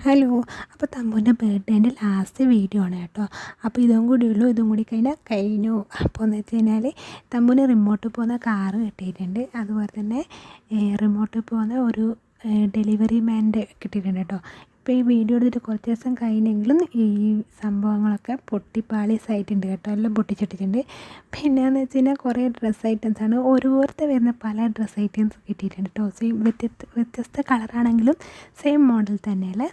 Hello. അപ്പോൾ തമ്പുവിൻ്റെ ബർത്ത്ഡേൻ്റെ last video ആണ് കേട്ടോ. അപ്പോൾ ഇതും കൂടിയുള്ളൂ, ഇതും കൂടി കഴിഞ്ഞു. അപ്പോൾ എന്ന് വെച്ച് കഴിഞ്ഞാൽ തമ്പുവിന് റിമോട്ടിൽ പോകുന്ന കാറ് കിട്ടിയിട്ടുണ്ട്. അതുപോലെ തന്നെ റിമോട്ടിൽ പോകുന്ന ഒരു ഡെലിവറി മാൻ്റെ കിട്ടിയിട്ടുണ്ട് കേട്ടോ. ഇപ്പോൾ ഈ വീഡിയോ എടുത്തിട്ട് കുറച്ച് ദിവസം കഴിഞ്ഞെങ്കിലും ഈ സംഭവങ്ങളൊക്കെ പൊട്ടിപ്പാളീസായിട്ടുണ്ട് കേട്ടോ. എല്ലാം പൊട്ടിച്ചിട്ടിട്ടുണ്ട്. പിന്നെയെന്ന് വെച്ച് കഴിഞ്ഞാൽ കുറേ ഡ്രസ്സ് ഐറ്റംസാണ്, ഓരോരുത്തർ വരുന്ന പല ഡ്രസ്സ് ഐറ്റംസ് കിട്ടിയിട്ടുണ്ട് കേട്ടോ. സെയിം വ്യത്യസ്ത കളറാണെങ്കിലും സെയിം മോഡൽ തന്നെയല്ലേ.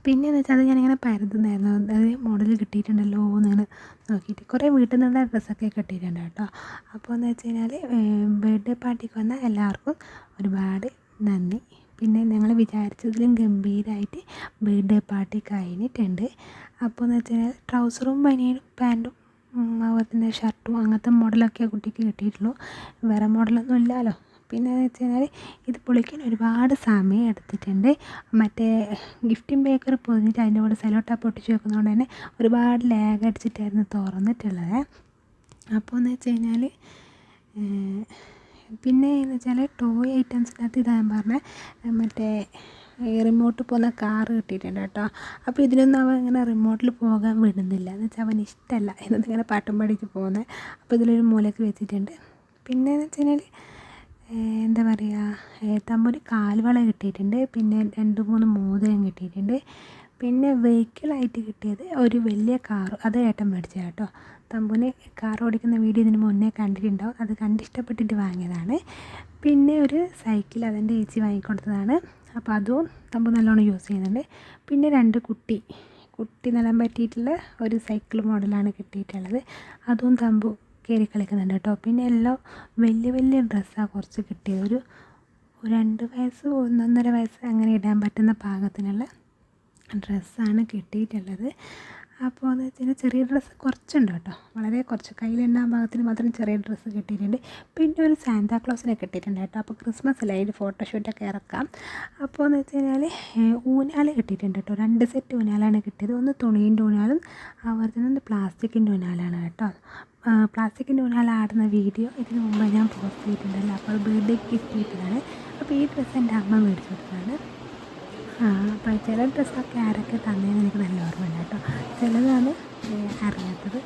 പിന്നെയെന്ന് വെച്ചാൽ അത് ഞാനിങ്ങനെ പരതുന്നായിരുന്നു, അതേ മോഡൽ കിട്ടിയിട്ടുണ്ടല്ലോ എന്നിങ്ങനെ നോക്കിയിട്ട്. കുറേ വീട്ടിൽ നിന്നുള്ള ഡ്രസ്സൊക്കെ കിട്ടിയിട്ടുണ്ട് കേട്ടോ. അപ്പോൾ എന്ന് വെച്ച് കഴിഞ്ഞാൽ ബർത്ത്ഡേ പാർട്ടിക്ക് വന്ന എല്ലാവർക്കും ഒരുപാട് നന്ദി. പിന്നെ ഞങ്ങൾ വിചാരിച്ചതിലും ഗംഭീരമായിട്ട് ബർത്ത്ഡേ പാർട്ടി കഴിഞ്ഞിട്ടുണ്ട്. അപ്പോൾ എന്ന് വെച്ച് കഴിഞ്ഞാൽ ട്രൗസറും ബനിയനും പാൻറ്റും അതുപോലെ തന്നെ ഷർട്ടും അങ്ങനത്തെ മോഡലൊക്കെ കുട്ടിക്ക് കിട്ടിയിട്ടുള്ളൂ, വേറെ മോഡലൊന്നും ഇല്ലല്ലോ. പിന്നെ എന്ന് വെച്ച് കഴിഞ്ഞാൽ ഇത് പൊളിക്കാൻ ഒരുപാട് സമയം എടുത്തിട്ടുണ്ട്. മറ്റേ ഗിഫ്റ്റിംഗ് ബേക്കർ പൊതിഞ്ഞിട്ട് അതിൻ്റെ കൂടെ സെലോ ടാപ്പ് ഒട്ടിച്ച് വെക്കുന്നതുകൊണ്ട് തന്നെ ഒരുപാട് ലാഗ് അടിച്ചിട്ടായിരുന്നു തുറന്നിട്ടുള്ളത്. അപ്പോൾ എന്ന് വെച്ച് കഴിഞ്ഞാൽ പിന്നെ എന്ന് വെച്ചാൽ ടോയ് ഐറ്റംസിനകത്ത് ഇതാ ഞാൻ പറഞ്ഞ മറ്റേ റിമോട്ടിൽ പോകുന്ന കാറ് കിട്ടിയിട്ടുണ്ട് കേട്ടോ. അപ്പോൾ ഇതിലൊന്നും അവൻ ഇങ്ങനെ റിമോട്ടിൽ പോകാൻ വിടുന്നില്ല, എന്ന് വെച്ചാൽ അവന് ഇഷ്ടമല്ല ഇങ്ങനെ പാട്ടും പാടിയിട്ട് പോകുന്നത്. അപ്പോൾ ഇതിലൊരു മൂലയ്ക്ക് വെച്ചിട്ടുണ്ട്. പിന്നെ എന്ന് വെച്ച് കഴിഞ്ഞാൽ എന്താ പറയുക, തമ്പുന് കാൽവള കിട്ടിയിട്ടുണ്ട്. പിന്നെ 2-3 മോതിരം കിട്ടിയിട്ടുണ്ട്. പിന്നെ വെഹിക്കിളായിട്ട് കിട്ടിയത് ഒരു വലിയ കാറ്, അത് ഏട്ടൻ മേടിച്ചത് കേട്ടോ. തമ്പുന് കാർ ഓടിക്കുന്ന വീഡിയോ ഇതിന് മുന്നേ കണ്ടിട്ടുണ്ടാവും, അത് കണ്ടിഷ്ടപ്പെട്ടിട്ട് വാങ്ങിയതാണ്. പിന്നെ ഒരു സൈക്കിൾ അതെൻ്റെ ചേച്ചി വാങ്ങിക്കൊടുത്തതാണ്. അപ്പോൾ അതും തമ്പു നല്ലോണം യൂസ് ചെയ്യുന്നുണ്ട്. പിന്നെ 2 കുട്ടി നിലം പറ്റിയിട്ടുള്ള ഒരു സൈക്കിൾ മോഡലാണ് കിട്ടിയിട്ടുള്ളത്, അതും തമ്പു കയറി കളിക്കുന്നുണ്ട് കേട്ടോ. പിന്നെ എല്ലാം വലിയ ഡ്രസ്സാണ് കുറച്ച് കിട്ടിയത്, ഒരു 2 വയസ്സ് 1.5 വയസ്സ് അങ്ങനെ ഇടാൻ പറ്റുന്ന പാകത്തിനുള്ള ഡ്രസ്സാണ് കിട്ടിയിട്ടുള്ളത്. അപ്പോൾ എന്ന് വെച്ചാൽ ചെറിയ ഡ്രസ്സ് കുറച്ചുണ്ട് കേട്ടോ, വളരെ കുറച്ച്, കയ്യിലെണ്ണാൻ പാകത്തിന് മാത്രം ചെറിയ ഡ്രസ്സ് കിട്ടിയിട്ടുണ്ട്. പിന്നെ ഒരു സാന്താക്ലോസിനെ കിട്ടിയിട്ടുണ്ട് കേട്ടോ. അപ്പോൾ ക്രിസ്മസ് അല്ലേ, അതിൽ ഫോട്ടോഷൂട്ടൊക്കെ ഇറക്കാം. അപ്പോൾ എന്ന് വെച്ച് കഴിഞ്ഞാൽ ഊഞ്ഞാൽ കിട്ടിയിട്ടുണ്ട് കേട്ടോ. 2 സെറ്റ് ഊഞ്ഞാലാണ് കിട്ടിയത്, ഒന്ന് തുണീൻ്റെ ഊഞ്ഞാലും അതുപോലെ തന്നെ ഒന്ന് പ്ലാസ്റ്റിക്കിൻ്റെ ഊഞ്ഞാലാണ് കേട്ടോ. പ്ലാസ്റ്റിക്കിൻ്റെ ഊഞ്ഞാൽ ആടുന്ന വീഡിയോ ഇതിന് മുമ്പ് ഞാൻ പോസ്റ്റ് ചെയ്തിട്ടുണ്ടല്ലോ, അപ്പോൾ അത് ബർത്ത്ഡേ ഗിഫ്റ്റ് കിട്ടിയതാണ്. അപ്പോൾ ഈ ഡ്രസ്സ് എൻ്റെ അമ്മ മേടിച്ചു കൊടുത്തതാണ്. അപ്പോൾ ചില ഡ്രസ്സൊക്കെ ആരൊക്കെ തന്നതെന്ന് എനിക്ക് നല്ല ഓർമ്മയുണ്ട് കേട്ടോ, ചിലതാണ് അറിയാത്തത്.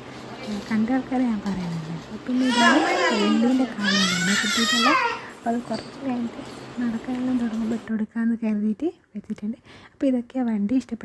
കണ്ട ആൾക്കാരെ ഞാൻ പറയാനുണ്ട്. പിന്നെ ഇതാണ് വെള്ളീൻ്റെ കാലാണ് കിട്ടിയിട്ടുള്ള. അപ്പോൾ അത് കുറച്ച് കഴിഞ്ഞിട്ട് നടക്കാനെല്ലാം തുടങ്ങുമ്പോൾ ഇട്ട് കൊടുക്കാമെന്ന് കരുതിയിട്ട് വെച്ചിട്ടുണ്ട്. അപ്പോൾ ഇതൊക്കെയാണ് വണ്ടി ഇഷ്ടപ്പെട്ടത്.